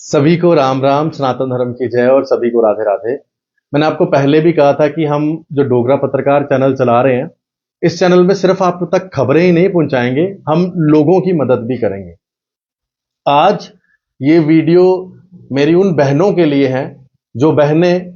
सभी को राम राम, सनातन धर्म की जय और सभी को राधे राधे। मैंने आपको पहले भी कहा था कि हम जो डोगरा पत्रकार चैनल चला रहे हैं, इस चैनल में सिर्फ आप तक खबरें ही नहीं पहुंचाएंगे, हम लोगों की मदद भी करेंगे। आज ये वीडियो मेरी उन बहनों के लिए है जो बहनें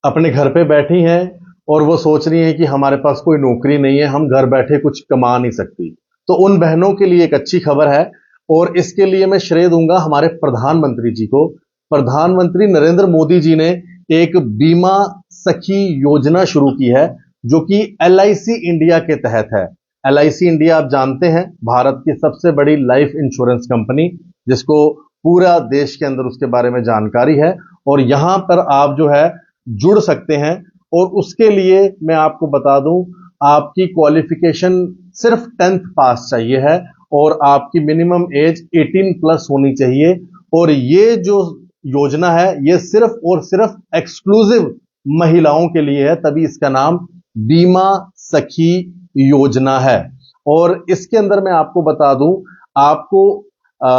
अपने घर पे बैठी हैं और वो सोच रही हैं कि हमारे पास कोई नौकरी नहीं है, हम घर बैठे कुछ कमा नहीं सकती। तो उन बहनों के लिए एक अच्छी खबर है और इसके लिए मैं श्रेय दूंगा हमारे प्रधानमंत्री जी को। प्रधानमंत्री नरेंद्र मोदी जी ने एक बीमा सखी योजना शुरू की है जो कि एलआईसी इंडिया के तहत है। एलआईसी इंडिया आप जानते हैं, भारत की सबसे बड़ी लाइफ इंश्योरेंस कंपनी, जिसको पूरा देश के अंदर उसके बारे में जानकारी है और यहां पर आप जो है जुड़ सकते हैं। और उसके लिए मैं आपको बता दूं, आपकी क्वालिफिकेशन सिर्फ 10th पास चाहिए है और आपकी मिनिमम एज 18 प्लस होनी चाहिए। और ये जो योजना है ये सिर्फ और सिर्फ एक्सक्लूसिव महिलाओं के लिए है, तभी इसका नाम बीमा सखी योजना है। और इसके अंदर मैं आपको बता दूं, आपको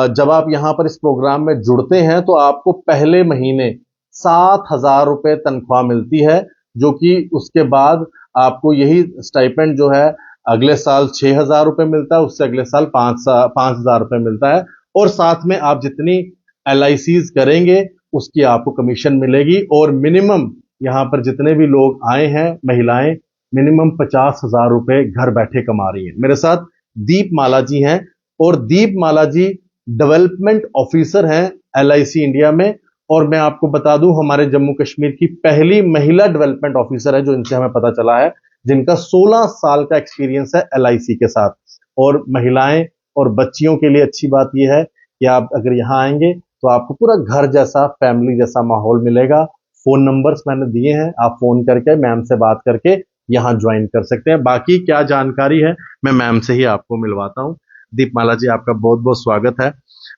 जब आप यहां पर इस प्रोग्राम में जुड़ते हैं तो आपको पहले महीने 7,000 रुपए तनख्वाह मिलती है, जो कि उसके बाद आपको यही स्टाइपेंड जो है अगले साल 6,000 रुपए मिलता है, उससे अगले साल 5,000 रुपए मिलता है। और साथ में आप जितनी एलआईसीज करेंगे उसकी आपको कमीशन मिलेगी। और मिनिमम यहां पर जितने भी लोग आए हैं, महिलाएं मिनिमम 50,000 रुपए घर बैठे कमा रही हैं। मेरे साथ दीप माला जी हैं और दीप माला जी डेवलपमेंट ऑफिसर हैं एलआईसी इंडिया में। और मैं आपको बता दूं, हमारे जम्मू कश्मीर की पहली महिला डेवलपमेंट ऑफिसर है जो इनसे हमें पता चला है, जिनका 16 साल का एक्सपीरियंस है एलआईसी के साथ। और महिलाएं और बच्चियों के लिए अच्छी बात यह है कि आप अगर यहां आएंगे तो आपको पूरा घर जैसा, फैमिली जैसा माहौल मिलेगा। फोन नंबर्स मैंने दिए हैं, आप फोन करके मैम से बात करके यहां ज्वाइन कर सकते हैं। बाकी क्या जानकारी है मैं मैम से ही आपको मिलवाता हूं। दीपमाला जी, आपका बहुत बहुत स्वागत है।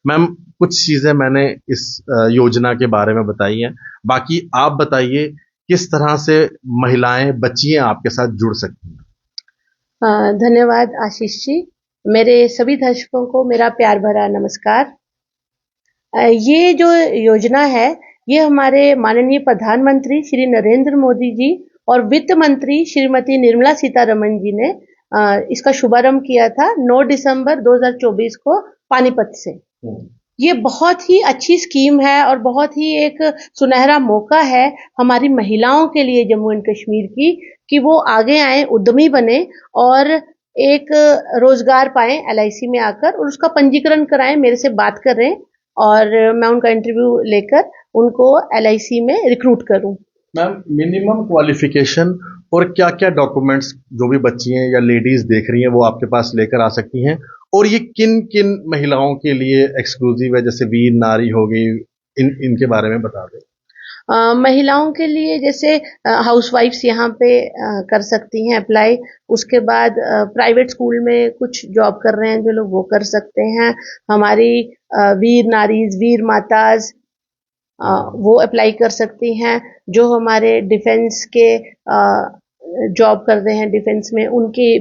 मैम, कुछ चीजें मैंने इस योजना के बारे में बताई हैं, बाकी आप बताइए किस तरह से महिलाएं, बच्चियां आपके साथ जुड़ सकती हैं। धन्यवाद आशीष जी। मेरे सभी दर्शकों को मेरा प्यार भरा नमस्कार। ये जो योजना है ये हमारे माननीय प्रधानमंत्री श्री नरेंद्र मोदी जी और वित्त मंत्री श्रीमती निर्मला सीतारमण जी ने इसका शुभारंभ किया था 9 दिसंबर 2024 को पानीपत से। ये बहुत ही अच्छी स्कीम है और बहुत ही एक सुनहरा मौका है हमारी महिलाओं के लिए जम्मू एंड कश्मीर की, कि वो आगे आए, उद्यमी बने और एक रोजगार पाएं एलआईसी में आकर और उसका पंजीकरण कराएं, मेरे से बात करें और मैं उनका इंटरव्यू लेकर उनको एलआईसी में रिक्रूट करूं। मैम, मिनिमम क्वालिफिकेशन और क्या क्या डॉक्यूमेंट्स जो भी बच्चियां या लेडीज देख रही हैं वो आपके पास लेकर आ सकती हैं, और ये किन किन महिलाओं के लिए एक्सक्लूसिव है, जैसे वीर नारी हो गई, इनके बारे में बता दें। महिलाओं के लिए जैसे हाउसवाइफ्स यहाँ पे कर सकती हैं अप्लाई। उसके बाद प्राइवेट स्कूल में कुछ जॉब कर रहे हैं जो लोग, वो कर सकते हैं। हमारी वीर नारीज, वीर माताज वो अप्लाई कर सकती हैं। जो हमारे डिफेंस के जॉब कर रहे हैं डिफेंस में, उनकी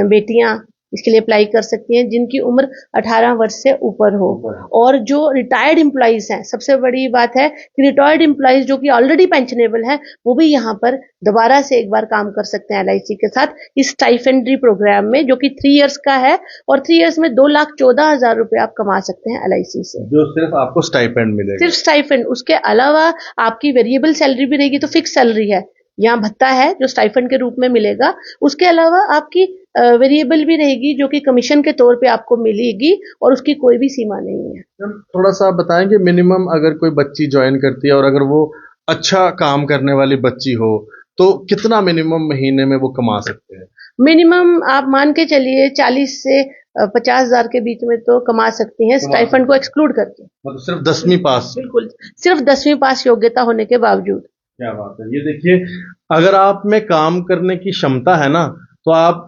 बेटियां इसके लिए अप्लाई कर सकती हैं जिनकी उम्र 18 वर्ष से ऊपर हो। और जो रिटायर्ड एम्प्लॉइज हैं, सबसे बड़ी बात है कि रिटायर्ड एम्प्लॉइज जो कि ऑलरेडी पेंशनेबल है, वो भी यहाँ पर दोबारा से एक बार काम कर सकते हैं एलआईसी के साथ इस स्टाइपेंडरी प्रोग्राम में, जो कि 3 इयर्स का है। और 3 इयर्स में 2,14,000 रुपए आप कमा सकते हैं एलआईसी से, जो सिर्फ आपको स्टाइपेंड मिलेगा। सिर्फ स्टाइपेंड। उसके अलावा आपकी वेरिएबल सैलरी भी रहेगी, तो फिक्स सैलरी है, यहाँ भत्ता है जो स्टाइपेंड के रूप में मिलेगा। उसके अलावा आपकी वेरिएबल भी रहेगी जो कि कमीशन के तौर पे आपको मिलेगी और उसकी कोई भी सीमा नहीं है। थोड़ा सा आप बताएंगे, मिनिमम अगर कोई बच्ची ज्वाइन करती है और अगर वो अच्छा काम करने वाली बच्ची हो तो कितना मिनिमम महीने में वो कमा सकते हैं? मिनिमम आप मान के चलिए 40 से 50,000 के बीच में तो कमा सकती हैं, स्टाइपेंड को एक्सक्लूड करके। मतलब सिर्फ 10वीं पास? बिल्कुल, सिर्फ 10वीं पास योग्यता होने के बावजूद। क्या बात है। ये देखिए, अगर आप में काम करने की क्षमता है ना, तो आप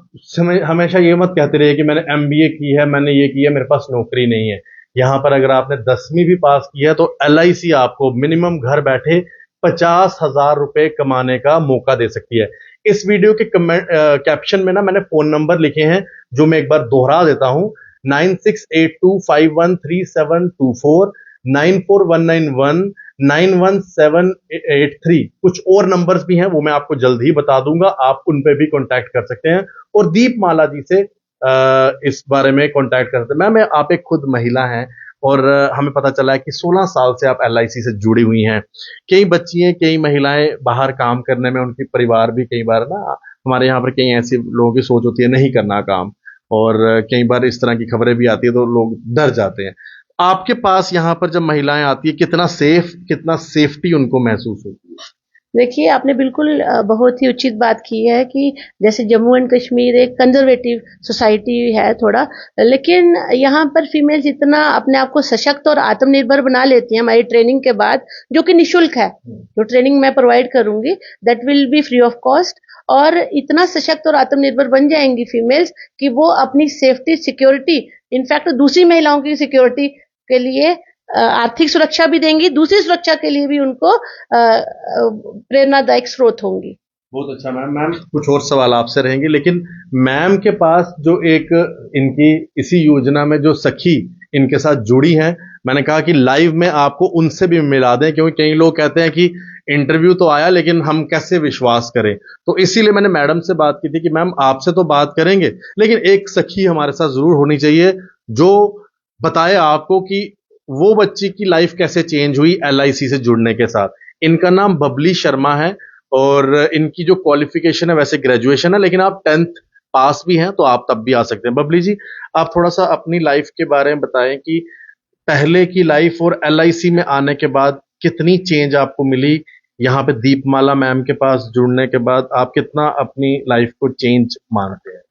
हमेशा ये मत कहते रहिए कि मैंने एमबीए की है, मैंने ये किया, मेरे पास नौकरी नहीं है। यहाँ पर अगर आपने 10वीं भी पास की है तो एलआईसी आपको मिनिमम घर बैठे 50,000 रुपए कमाने का मौका दे सकती है। इस वीडियो के कमेंट कैप्शन में ना मैंने फोन नंबर लिखे हैं जो मैं एक बार दोहरा देता हूं, 9682513724। 9419191783। कुछ और नंबर्स भी हैं, वो मैं आपको जल्द ही बता दूंगा, आप उन पे भी कांटेक्ट कर सकते हैं और दीपमाला जी से इस बारे में कांटेक्ट कर सकते हैं। मैम, आप एक खुद महिला हैं और हमें पता चला है कि 16 साल से आप LIC से जुड़ी हुई हैं। कई बच्ची हैं, कई महिलाएं बाहर काम करने में, उनके परिवार भी कई बार ना, हमारे यहाँ पर कई ऐसे लोगों की सोच होती है नहीं करना काम, और कई बार इस तरह की खबरें भी आती है तो लोग डर जाते हैं। आपके पास यहाँ पर जब महिलाएं आती है, कितना सेफ्टी उनको महसूस होती है? देखिए, आपने बिल्कुल बहुत ही उचित बात की है कि जैसे जम्मू एंड कश्मीर एक कंजर्वेटिव सोसाइटी है थोड़ा, लेकिन यहाँ पर फीमेल्स इतना अपने आप को सशक्त और आत्मनिर्भर बना लेती हैं हमारी ट्रेनिंग के बाद, जो कि निःशुल्क है। जो ट्रेनिंग मैं प्रोवाइड करूंगी that will be free of cost, और इतना सशक्त और आत्मनिर्भर बन जाएंगी फीमेल्स कि वो अपनी सेफ्टी, सिक्योरिटी, इनफैक्ट दूसरी महिलाओं की सिक्योरिटी के लिए आर्थिक सुरक्षा भी देंगी, दूसरी सुरक्षा के लिए भी उनको प्रेरणादायक स्रोत होंगी। बहुत अच्छा मैम। मैम, कुछ और सवाल आपसे रहेंगे, लेकिन मैम के पास जो एक इनकी इसी योजना में जो सखी इनके साथ जुड़ी हैं, मैंने कहा कि लाइव में आपको उनसे भी मिला दें, क्योंकि कई लोग कहते हैं कि इंटरव्यू तो आया लेकिन हम कैसे विश्वास करें। तो इसीलिए मैंने मैडम से बात की थी कि मैम आपसे तो बात करेंगे, लेकिन एक सखी हमारे साथ जरूर होनी चाहिए जो बताए आपको कि वो बच्ची की लाइफ कैसे चेंज हुई LIC से जुड़ने के साथ। इनका नाम बबली शर्मा है और इनकी जो क्वालिफिकेशन है वैसे ग्रेजुएशन है, लेकिन आप 10th पास भी हैं तो आप तब भी आ सकते हैं। बबली जी, आप थोड़ा सा अपनी लाइफ के बारे में बताएं कि पहले की लाइफ और LIC में आने के बाद कितनी चेंज आपको मिली। यहाँ पे दीपमाला मैम के पास जुड़ने के बाद आप कितना अपनी लाइफ को चेंज मानते हैं?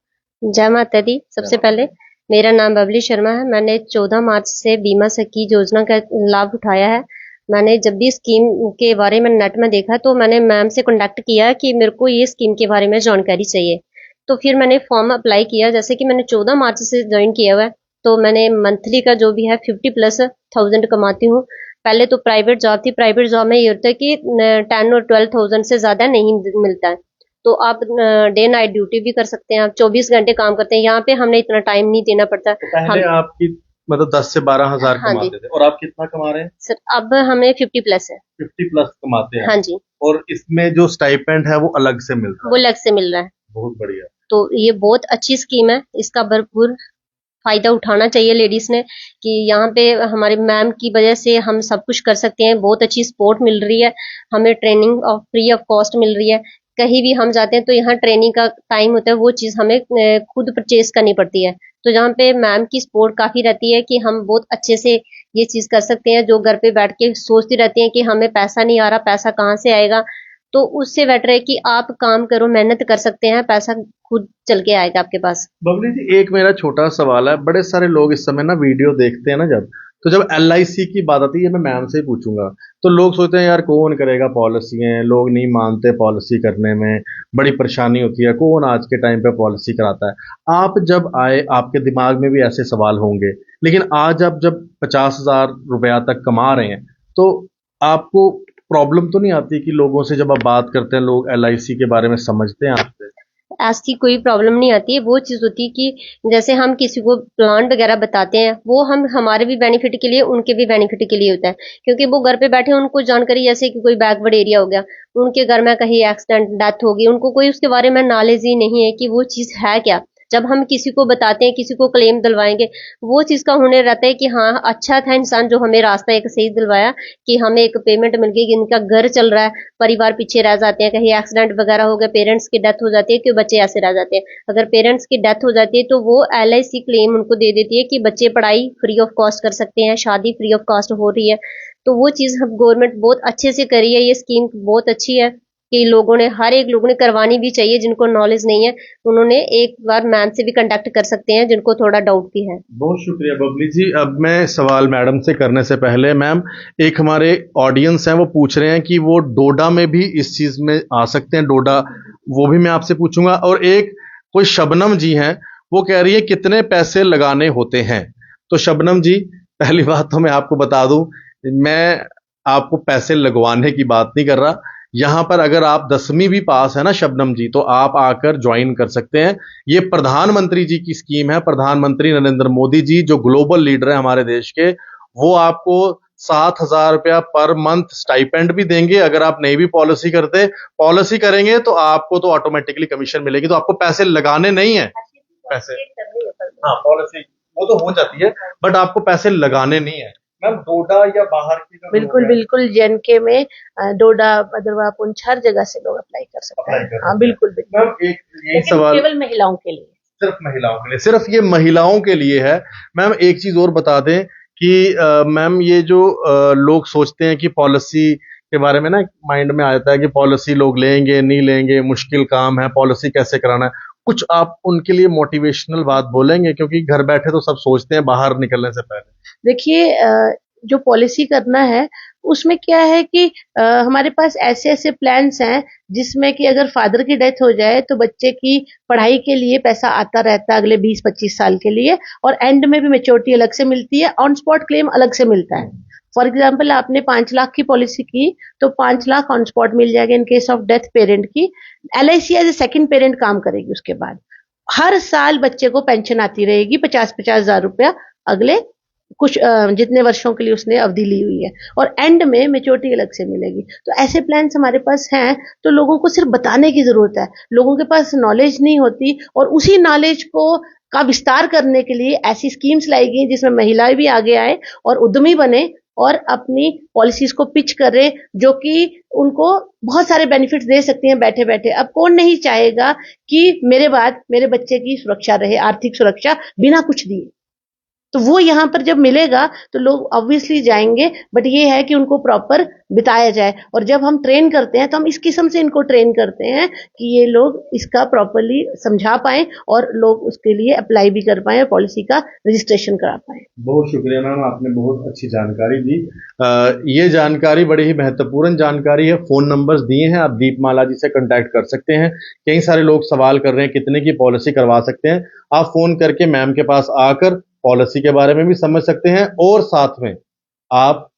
जय माता दी। सबसे पहले मेरा नाम बबली शर्मा है। मैंने 14 मार्च से बीमा सखी योजना का लाभ उठाया है। मैंने जब भी स्कीम के बारे में नेट में देखा तो मैंने मैम से कांटेक्ट किया कि मेरे को ये स्कीम के बारे में जानकारी चाहिए। तो फिर मैंने फॉर्म अप्लाई किया। जैसे कि मैंने 14 मार्च से ज्वाइन किया हुआ है, तो मैंने मंथली का जो भी है 50+ 1000 कमाती हूँ। पहले तो प्राइवेट जॉब थी। प्राइवेट जॉब में ये होता है कि 10 और 12,000 से ज्यादा नहीं मिलता है। तो आप डे नाइट ड्यूटी भी कर सकते हैं, आप 24 घंटे काम करते हैं। यहाँ पे हमने इतना टाइम नहीं देना पड़ता। तो पहले आपकी मतलब 10 से 12 हजार हाँ जी कमाते थे, और आप कितना कमा रहे हैं? सर, अब हमें 50+ है। 50+ कमाते हैं? हाँ जी, और इसमें जो स्टाइपेंड है वो अलग से मिलता वो है? अलग से मिल रहा है। बहुत बढ़िया। तो ये बहुत अच्छी स्कीम है, इसका भरपूर फायदा उठाना चाहिए लेडीज ने, कि यहाँ पे हमारे मैम की वजह से हम सब कुछ कर सकते हैं। बहुत अच्छी सपोर्ट मिल रही है, हमें ट्रेनिंग फ्री ऑफ कॉस्ट मिल रही है। कहीं भी हम जाते हैं तो यहाँ ट्रेनिंग का टाइम होता है, वो चीज़ हमें खुद परचेज करनी पड़ती है। तो यहाँ पे मैम की सपोर्ट काफ़ी रहती है कि हम बहुत अच्छे से ये चीज़ कर सकते हैं। जो घर पे बैठ के सोचती रहती हैं कि हमें पैसा नहीं आ रहा, पैसा कहाँ से आएगा, तो उससे बेटर है कि आप काम करो, मेहनत कर सकते हैं, पैसा खुद चल के आएगा आपके पास। बबली जी, एक मेरा छोटा सवाल है। बड़े सारे लोग इस समय ना वीडियो देखते हैं ना, जब LIC की बात आती है, मैं मैम से ही पूछूंगा, तो लोग सोचते हैं यार कौन करेगा पॉलिसी है, लोग नहीं मानते पॉलिसी करने में, बड़ी परेशानी होती है, कौन आज के टाइम पे पॉलिसी कराता है। आप जब आए, आपके दिमाग में भी ऐसे सवाल होंगे, लेकिन आज आप जब 50,000 रुपया तक कमा रहे हैं, तो आपको प्रॉब्लम तो नहीं आती कि लोगों से जब आप बात करते हैं, लोग LIC के बारे में समझते हैं आपसे? ऐसी कोई प्रॉब्लम नहीं आती है। वो चीज़ होती है कि जैसे हम किसी को प्लान वगैरह बताते हैं, वो हम हमारे भी बेनिफिट के लिए, उनके भी बेनिफिट के लिए होता है। क्योंकि वो घर पे बैठे, उनको जानकारी, जैसे कि कोई बैकवर्ड एरिया हो गया, उनके घर में कहीं एक्सीडेंट, डेथ होगी, उनको कोई उसके बारे में नॉलेज ही नहीं है कि वो चीज़ है क्या। जब हम किसी को बताते हैं, किसी को क्लेम दिलवाएंगे, वो चीज़ का होने रहता है कि हाँ, अच्छा था इंसान जो हमें रास्ता एक सही दिलवाया, कि हमें एक पेमेंट मिल गई, कि इनका घर चल रहा है, परिवार पीछे रह जाते हैं, कहीं एक्सीडेंट वगैरह हो गया, पेरेंट्स की डेथ हो जाती है, कि बच्चे ऐसे रह जाते हैं। अगर पेरेंट्स की डेथ हो जाती है तो वो LIC क्लेम उनको दे देती है कि बच्चे पढ़ाई फ्री ऑफ कॉस्ट कर सकते हैं, शादी फ्री ऑफ कॉस्ट हो रही है। तो वो चीज़ हम गवर्नमेंट बहुत अच्छे से करी है। ये स्कीम बहुत अच्छी है कि लोगों ने, हर एक लोगों ने करवानी भी चाहिए। जिनको नॉलेज नहीं है उन्होंने एक बार मैम से भी कांटेक्ट कर सकते हैं, जिनको थोड़ा डाउट भी है। बहुत शुक्रिया बबली जी। अब मैं सवाल मैडम से करने से पहले, मैम, एक हमारे ऑडियंस हैं, वो पूछ रहे हैं कि वो डोडा में भी इस चीज में आ सकते हैं, डोडा, वो भी मैं आपसे पूछूंगा। और एक कोई शबनम जी हैं, वो कह रही है कितने पैसे लगाने होते हैं। तो शबनम जी, पहली बात तो मैं आपको बता दूं, मैं आपको पैसे लगवाने की बात नहीं कर रहा। यहां पर अगर आप 10वीं भी पास है ना शबनम जी, तो आप आकर ज्वाइन कर सकते हैं। ये प्रधानमंत्री जी की स्कीम है। प्रधानमंत्री नरेंद्र मोदी जी, जो ग्लोबल लीडर है हमारे देश के, वो आपको 7,000 रुपया पर मंथ स्टाइपेंड भी देंगे। अगर आप नहीं भी पॉलिसी करेंगे तो आपको तो ऑटोमेटिकली कमीशन मिलेगी, तो आपको पैसे लगाने नहीं है। पैसे हाँ, पॉलिसी वो तो हो जाती है, बट आपको पैसे लगाने नहीं है। मैम, डोडा या बाहर की जो बिल्कुल बिल्कुल, जेएनके में डोडा, भदरवा, पुंछ हर जगह से लोग अप्लाई कर सकते हैं। हाँ बिल्कुल बिल्कुल। मैम, एक यही लेकिन सवाल केवल महिलाओं के लिए, सिर्फ महिलाओं के लिए, सिर्फ ये महिलाओं के लिए है। मैम, एक चीज और बता दें कि मैम, ये जो लोग सोचते हैं कि पॉलिसी के बारे में ना माइंड में आता है कि पॉलिसी लोग लेंगे नहीं लेंगे, मुश्किल काम है, पॉलिसी कैसे कराना है, कुछ आप उनके लिए मोटिवेशनल बात बोलेंगे, क्योंकि घर बैठे तो सब सोचते हैं बाहर निकलने से पहले। देखिए जो पॉलिसी करना है उसमें क्या है कि हमारे पास ऐसे ऐसे प्लान्स हैं जिसमें कि अगर फादर की डेथ हो जाए तो बच्चे की पढ़ाई के लिए पैसा आता रहता है अगले 20-25 साल के लिए, और एंड में भी मैच्योरिटी अलग से मिलती है, ऑन स्पॉट क्लेम अलग से मिलता है। फॉर एग्जाम्पल, आपने 5 लाख की पॉलिसी की तो 5 लाख ऑन स्पॉट मिल जाएगा in case of death parent की। LIC as a second parent काम करेगी। उसके बाद हर साल बच्चे को पेंशन आती रहेगी 50-50 हजार रुपया अगले कुछ जितने वर्षों के लिए उसने अवधि ली हुई है, और एंड में मैच्योरिटी अलग से मिलेगी। तो ऐसे प्लान्स हमारे पास हैं, तो लोगों को सिर्फ बताने की जरूरत है। लोगों के पास नॉलेज नहीं होती, और उसी नॉलेज को का विस्तार करने के लिए ऐसी स्कीम्स लाई गई जिसमें महिलाएं भी आगे आए और उद्यमी बने और अपनी पॉलिसीज को पिच करे, जो कि उनको बहुत सारे बेनिफिट्स दे सकती हैं बैठे बैठे। अब कौन नहीं चाहेगा कि मेरे बाद मेरे बच्चे की सुरक्षा रहे, आर्थिक सुरक्षा बिना कुछ दिए। तो वो यहाँ पर जब मिलेगा तो लोग ऑब्वियसली जाएंगे, बट ये है कि उनको प्रॉपर बिताया जाए। और जब हम ट्रेन करते हैं तो हम इस किस्म से इनको ट्रेन करते हैं कि ये लोग इसका प्रॉपरली समझा पाएं और लोग उसके लिए अप्लाई भी कर पाएं, पॉलिसी का रजिस्ट्रेशन करा पाएं। बहुत शुक्रिया मैम, आपने बहुत अच्छी जानकारी दी। ये जानकारी बड़ी ही महत्वपूर्ण जानकारी है। फोन नंबर्स दिए हैं, आप दीपमाला जी से कांटेक्ट कर सकते हैं। कई सारे लोग सवाल कर रहे हैं कितने की पॉलिसी करवा सकते हैं। आप फोन करके मैम के पास आकर पॉलिसी के बारे में भी समझ सकते हैं, और साथ में आप,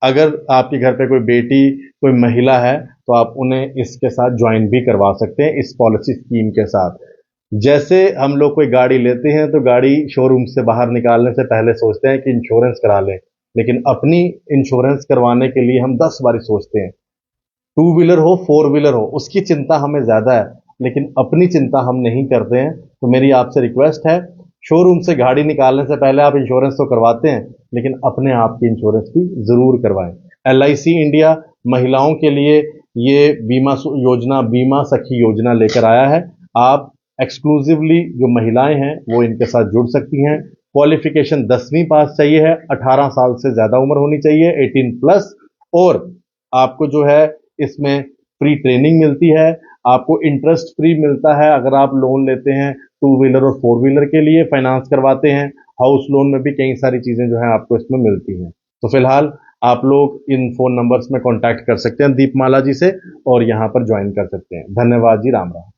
अगर आपके घर पे कोई बेटी, कोई महिला है, तो आप उन्हें इसके साथ ज्वाइन भी करवा सकते हैं, इस पॉलिसी स्कीम के साथ। जैसे हम लोग कोई गाड़ी लेते हैं तो गाड़ी शोरूम से बाहर निकालने से पहले सोचते हैं कि इंश्योरेंस करा लें, लेकिन अपनी इंश्योरेंस करवाने के लिए हम 10 बार सोचते हैं। 2 व्हीलर हो, 4 व्हीलर हो, उसकी चिंता हमें ज्यादा है, लेकिन अपनी चिंता हम नहीं करते हैं। तो मेरी आपसे रिक्वेस्ट है, शोरूम से गाड़ी निकालने से पहले आप इंश्योरेंस तो करवाते हैं, लेकिन अपने आप की इंश्योरेंस भी जरूर करवाएं। LIC इंडिया महिलाओं के लिए ये बीमा योजना, बीमा सखी योजना लेकर आया है। आप एक्सक्लूसिवली जो महिलाएं हैं वो इनके साथ जुड़ सकती हैं। क्वालिफिकेशन 10वीं पास चाहिए है, 18 साल से ज्यादा उम्र होनी चाहिए, 18+, और आपको जो है इसमें फ्री ट्रेनिंग मिलती है, आपको इंटरेस्ट फ्री मिलता है अगर आप लोन लेते हैं 2 व्हीलर और 4 व्हीलर के लिए, फाइनेंस करवाते हैं, हाउस लोन में भी कई सारी चीजें जो है आपको इसमें मिलती हैं। तो फिलहाल आप लोग इन फोन नंबर्स में कांटेक्ट कर सकते हैं दीपमाला जी से, और यहाँ पर ज्वाइन कर सकते हैं। धन्यवाद जी, राम राम।